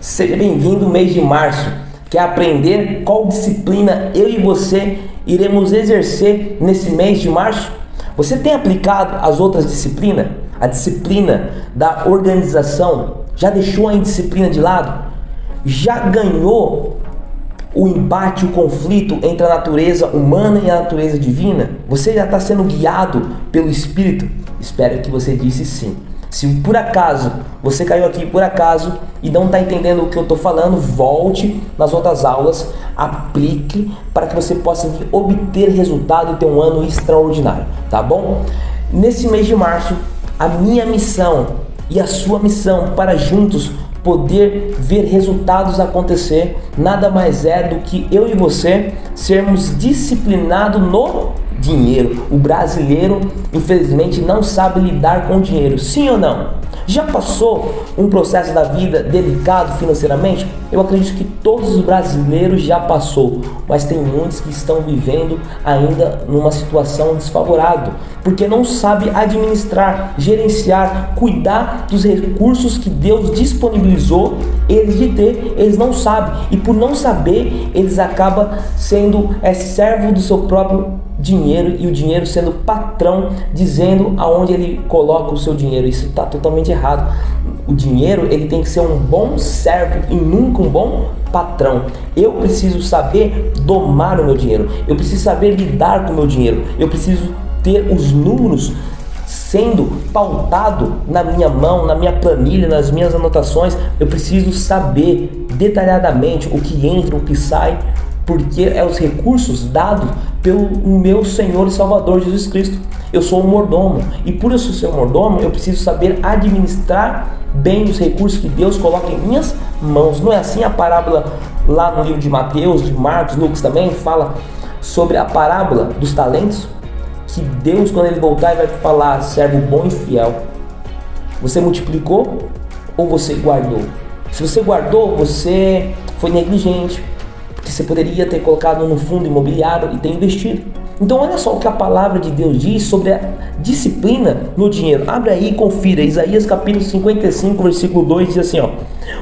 Seja bem-vindo ao mês de março. Quer aprender qual disciplina eu e você iremos exercer nesse mês de março? Você tem aplicado as outras disciplinas? A disciplina da organização? Já deixou a indisciplina de lado? Já ganhou o embate, o conflito entre a natureza humana e a natureza divina? Você já está sendo guiado pelo Espírito? Espero que você disse sim. Se por acaso você caiu aqui por acaso e não está entendendo o que eu estou falando, volte nas outras aulas, aplique para que você possa obter resultado e ter um ano extraordinário, tá bom? Nesse mês de março, a minha missão e a sua missão para juntos poder ver resultados acontecer nada mais é do que eu e você sermos disciplinados no dinheiro. O brasileiro, infelizmente, não sabe lidar com o dinheiro. Sim ou não? Já passou um processo da vida delicado financeiramente? Eu acredito que todos os brasileiros já passou, mas tem muitos que estão vivendo ainda numa situação desfavorável, porque não sabe administrar, gerenciar, cuidar dos recursos que Deus disponibilizou eles de ter. Eles não sabem, e por não saber, eles acabam sendo servo do seu próprio dinheiro, e o dinheiro sendo patrão, dizendo aonde ele coloca o seu dinheiro. Isso está totalmente errado. O dinheiro, ele tem que ser um bom servo e nunca um bom patrão. Eu preciso saber domar o meu dinheiro, eu preciso saber lidar com o meu dinheiro, eu preciso ter os números sendo pautado na minha mão, na minha planilha, nas minhas anotações. Eu preciso saber detalhadamente o que entra, o que sai, porque é os recursos dados pelo meu Senhor e Salvador Jesus Cristo. Eu sou um mordomo, e por eu ser um mordomo, eu preciso saber administrar bem os recursos que Deus coloca em minhas mãos. Não é assim a parábola lá no livro de Mateus, de Marcos, Lucas também fala sobre a parábola dos talentos? Que Deus, quando ele voltar, vai falar: servo bom e fiel, você multiplicou ou você guardou? Se você guardou, você foi negligente, porque você poderia ter colocado no fundo imobiliário e ter investido. Então olha só o que a palavra de Deus diz sobre a disciplina no dinheiro. Abre aí e confira. Isaías capítulo 55, versículo 2 diz assim, ó: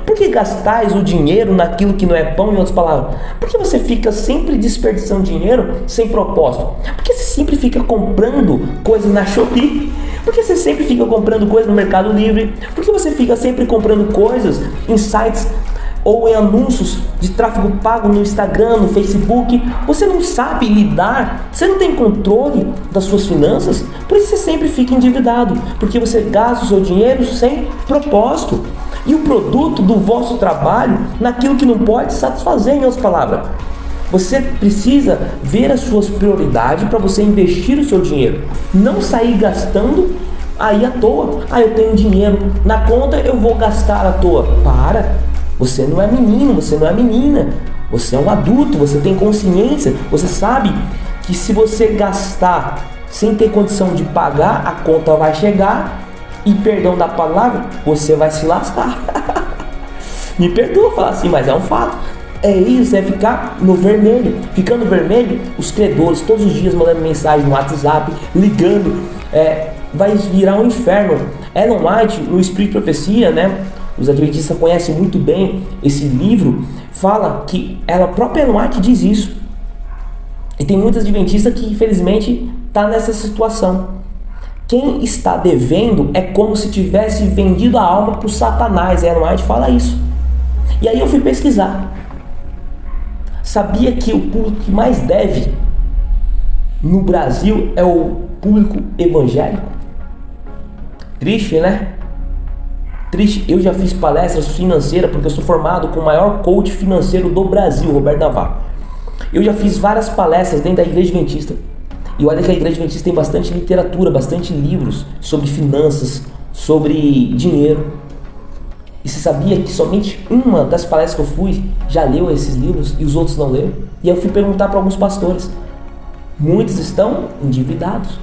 por que gastais o dinheiro naquilo que não é pão? Em outras palavras, por que você fica sempre desperdiçando dinheiro sem propósito? Por que você sempre fica comprando coisas na Shopee? Por que você sempre fica comprando coisas no Mercado Livre? Por que você fica sempre comprando coisas em sites ou em anúncios de tráfego pago no Instagram, no Facebook? Você não sabe lidar, você não tem controle das suas finanças, por isso você sempre fica endividado, porque você gasta o seu dinheiro sem propósito, e o produto do vosso trabalho naquilo que não pode satisfazer. Em outras palavras, você precisa ver as suas prioridades para você investir o seu dinheiro, não sair gastando aí à toa. Eu tenho dinheiro na conta, eu vou gastar à toa. Você não é menino, você não é menina, você é um adulto, você tem consciência, você sabe que se você gastar sem ter condição de pagar, a conta vai chegar e, perdão da palavra, você vai se lascar. Me perdoa falar assim, mas é um fato. É isso, é ficar no vermelho. Ficando no vermelho, os credores todos os dias mandando mensagem no WhatsApp, ligando, vai virar um inferno. Ellen White, no Espírito de Profecia, né? Os adventistas conhecem muito bem esse livro, fala que ela própria Ellen White diz isso. E tem muitos adventistas que infelizmente está nessa situação. Quem está devendo é como se tivesse vendido a alma para o Satanás. Ellen White fala isso. E aí eu fui pesquisar. Sabia que o público que mais deve no Brasil é o público evangélico? Triste, né? Triste. Eu já fiz palestras financeiras, porque eu sou formado com o maior coach financeiro do Brasil, Roberto Navarro. Eu já fiz várias palestras dentro da Igreja Adventista. E olha que a Igreja Adventista tem bastante literatura, bastante livros sobre finanças, sobre dinheiro. E você sabia que somente uma das palestras que eu fui já leu esses livros e os outros não leram? E eu fui perguntar para alguns pastores. Muitos estão endividados.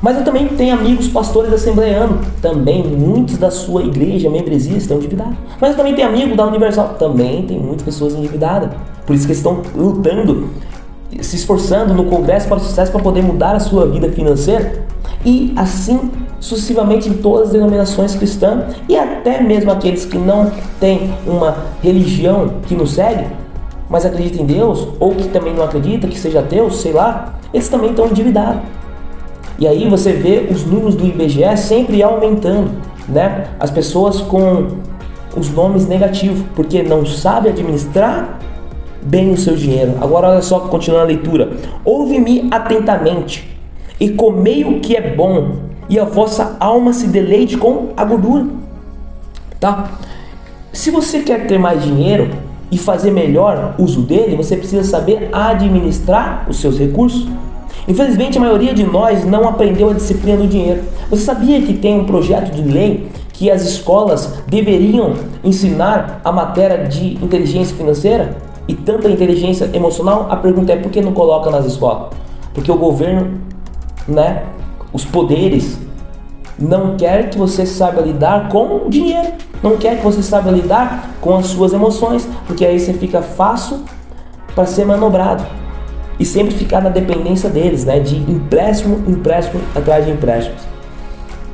Mas eu também tenho amigos pastores assembleanos, também muitos da sua igreja, membresia, estão endividados. Mas eu também tenho amigos da Universal, também tem muitas pessoas endividadas. Por isso que eles estão lutando, se esforçando no Congresso para o Sucesso para poder mudar a sua vida financeira. E assim sucessivamente em todas as denominações cristãs e até mesmo aqueles que não têm uma religião que nos segue, mas acredita em Deus, ou que também não acredita, que seja ateu, sei lá, eles também estão endividados. E aí você vê os números do IBGE sempre aumentando, né? As pessoas com os nomes negativos, porque não sabe administrar bem o seu dinheiro. Agora olha só, continuando a leitura. Ouve-me atentamente e comei o que é bom, e a vossa alma se deleite com a gordura. Tá? Se você quer ter mais dinheiro e fazer melhor uso dele, você precisa saber administrar os seus recursos. Infelizmente, a maioria de nós não aprendeu a disciplina do dinheiro. Você sabia que tem um projeto de lei que as escolas deveriam ensinar a matéria de inteligência financeira e tanta inteligência emocional? A pergunta é: por que não coloca nas escolas? Porque o governo, né, os poderes, não quer que você saiba lidar com o dinheiro, não quer que você saiba lidar com as suas emoções, porque aí você fica fácil para ser manobrado e sempre ficar na dependência deles, né, de empréstimo atrás de empréstimos,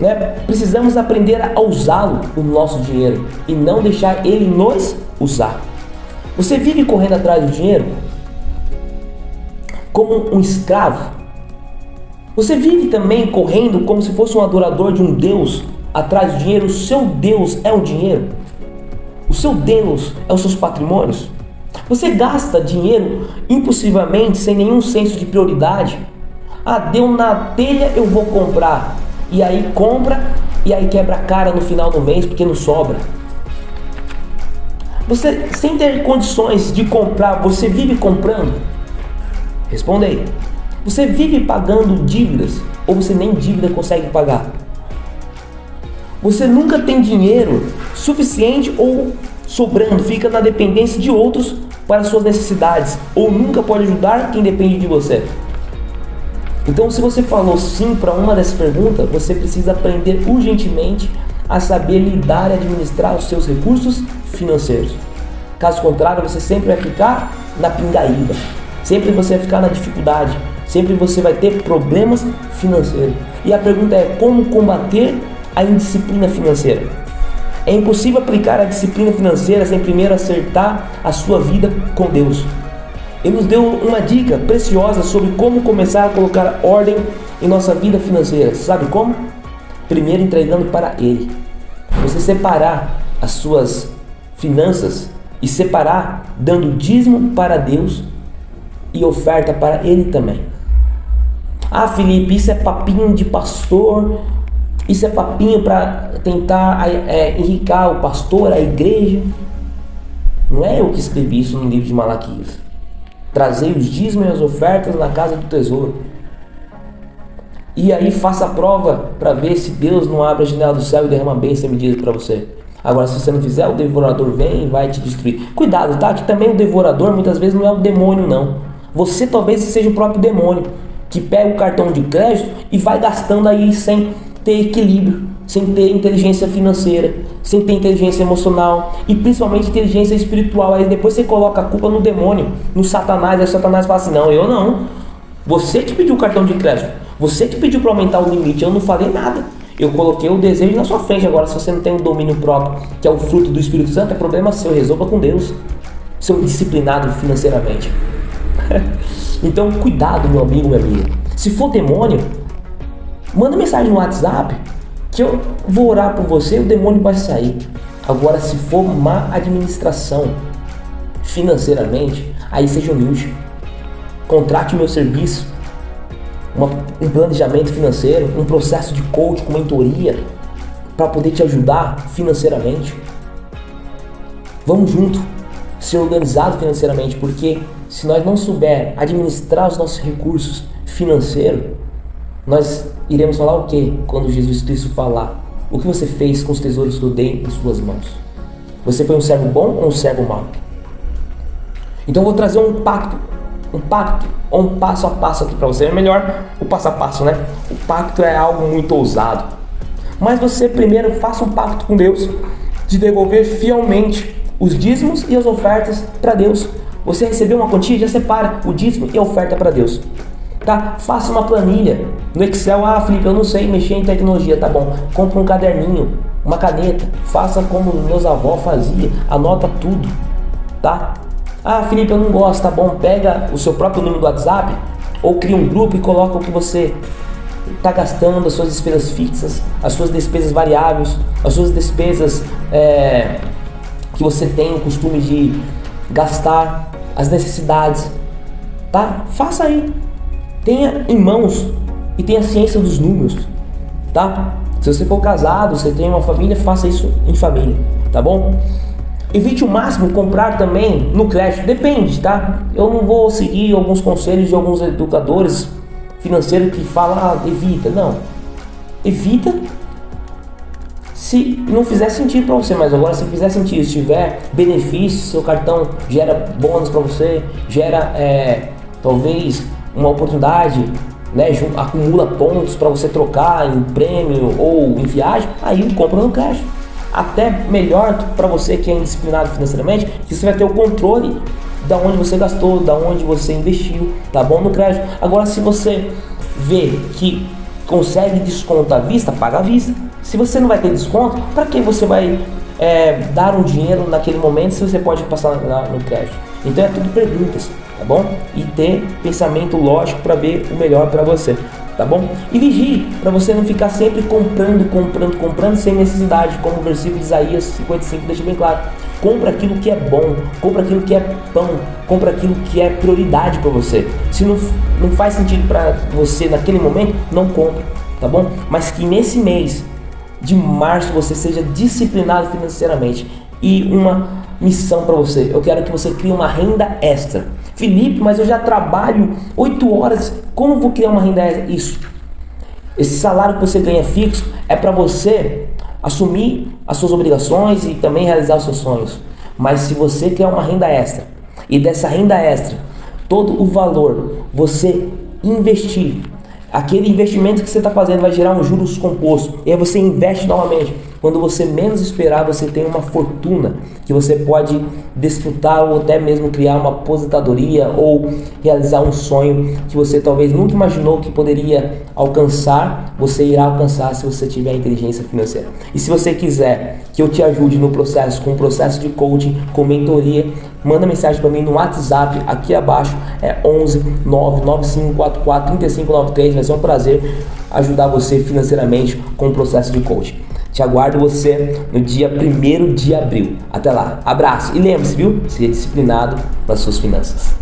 né? Precisamos aprender a usá-lo, o nosso dinheiro, e não deixar ele nos usar. Você vive correndo atrás do dinheiro como um escravo? Você vive também correndo como se fosse um adorador de um Deus atrás do dinheiro? O seu Deus é o dinheiro? O seu Deus é os seus patrimônios? Você gasta dinheiro impulsivamente, sem nenhum senso de prioridade? Ah, deu na telha, eu vou comprar. E aí compra, e aí quebra a cara no final do mês porque não sobra. Você, sem ter condições de comprar, você vive comprando? Responda aí. Você vive pagando dívidas, ou você nem dívida consegue pagar? Você nunca tem dinheiro suficiente ou sobrando, fica na dependência de outros para suas necessidades, ou nunca pode ajudar quem depende de você. Então, se você falou sim para uma dessas perguntas, você precisa aprender urgentemente a saber lidar e administrar os seus recursos financeiros. Caso contrário, você sempre vai ficar na pindaíba, sempre você vai ficar na dificuldade, sempre você vai ter problemas financeiros. E a pergunta é: como combater a indisciplina financeira? É impossível aplicar a disciplina financeira sem primeiro acertar a sua vida com Deus. Ele nos deu uma dica preciosa sobre como começar a colocar ordem em nossa vida financeira. Sabe como? Primeiro entregando para Ele. Você separar as suas finanças e separar dando dízimo para Deus e oferta para Ele também. Ah, Felipe, isso é papinho de pastor, isso é papinho para tentar enriquecer o pastor, a igreja. Não é eu que escrevi isso no livro de Malaquias. Trazei os dízimos e as ofertas na casa do tesouro. E aí faça a prova para ver se Deus não abre a janela do céu e derrama bênção e medida para você. Agora, se você não fizer, o devorador vem e vai te destruir. Cuidado, tá? Que também o devorador muitas vezes não é o demônio, não. Você talvez seja o próprio demônio, que pega o cartão de crédito e vai gastando aí sem ter equilíbrio, sem ter inteligência financeira, sem ter inteligência emocional e principalmente inteligência espiritual. Aí depois você coloca a culpa no demônio, no Satanás. Aí o Satanás fala assim: não, eu não. Você que pediu o cartão de crédito, você que pediu para aumentar o limite, eu não falei nada. Eu coloquei o desejo na sua frente. Agora, se você não tem um domínio próprio, que é o fruto do Espírito Santo, é problema seu, resolva com Deus. Ser um disciplinado financeiramente. Então, cuidado, meu amigo, minha amiga. Se for demônio, manda mensagem no WhatsApp que eu vou orar por você e o demônio vai sair. Agora, se for má administração financeiramente, aí seja humilde. Contrate o meu serviço, um planejamento financeiro, um processo de coach com mentoria para poder te ajudar financeiramente. Vamos junto, ser organizado financeiramente, porque se nós não souber administrar os nossos recursos financeiros, nós iremos falar o quê quando Jesus Cristo falar? O que você fez com os tesouros que eu dei em suas mãos? Você foi um servo bom ou um servo mau? Então eu vou trazer um pacto ou um passo a passo aqui para você. É melhor o passo a passo, né? O pacto é algo muito ousado. Mas você primeiro faça um pacto com Deus de devolver fielmente os dízimos e as ofertas para Deus. Você recebeu uma quantia, já separa o dízimo e a oferta para Deus. Tá? Faça uma planilha No Excel, ah, Felipe, eu não sei mexer em tecnologia, tá bom. Compra um caderninho, uma caneta, faça como meus avós faziam, anota tudo, tá? Ah, Felipe, eu não gosto, tá bom. Pega o seu próprio número do WhatsApp ou cria um grupo e coloca o que você está gastando, as suas despesas fixas, as suas despesas variáveis, as suas despesas que você tem o costume de gastar, as necessidades, tá? Faça aí, tenha em mãos e tenha ciência dos números, tá? Se você for casado, você tem uma família, faça isso em família, tá bom? Evite o máximo comprar também no crédito, depende, tá? Eu não vou seguir alguns conselhos de alguns educadores financeiros que falam, ah, evita, não. Evita se não fizer sentido para você, mas agora se fizer sentido, se tiver benefício, seu cartão gera bônus para você, gera talvez uma oportunidade, né, acumula pontos para você trocar em prêmio ou em viagem, aí compra no crédito. Até melhor para você que é indisciplinado financeiramente, que você vai ter o controle da onde você gastou, da onde você investiu, tá bom, no crédito. Agora, se você vê que consegue desconto à vista, paga à vista. Se você não vai ter desconto, para que você vai dar um dinheiro naquele momento se você pode passar no crédito? Então é tudo perguntas, tá bom? E ter pensamento lógico para ver o melhor para você, tá bom? E vigie para você não ficar sempre comprando sem necessidade, como o versículo de Isaías 55 deixa bem claro. Compra aquilo que é bom, compra aquilo que é pão, compra aquilo que é prioridade para você. Se não faz sentido para você naquele momento, não compre, tá bom? Mas que nesse mês de março você seja disciplinado financeiramente. E uma missão para você, eu quero que você crie uma renda extra. Felipe, mas eu já trabalho 8 horas, como vou criar uma renda extra? Isso, esse salário que você ganha fixo é para você assumir as suas obrigações e também realizar os seus sonhos. Mas se você quer uma renda extra e dessa renda extra, todo o valor você investir, aquele investimento que você está fazendo vai gerar um juros composto e aí você investe novamente. Quando você menos esperar, você tem uma fortuna que você pode desfrutar ou até mesmo criar uma aposentadoria ou realizar um sonho que você talvez nunca imaginou que poderia alcançar. Você irá alcançar se você tiver inteligência financeira. E se você quiser que eu te ajude no processo, com o processo de coaching, com mentoria, manda mensagem para mim no WhatsApp aqui abaixo, é 11 99544 3593. Vai ser um prazer ajudar você financeiramente com o processo de coaching. Te aguardo você no dia 1º de abril. Até lá, abraço e lembre-se, viu? Seja disciplinado nas suas finanças.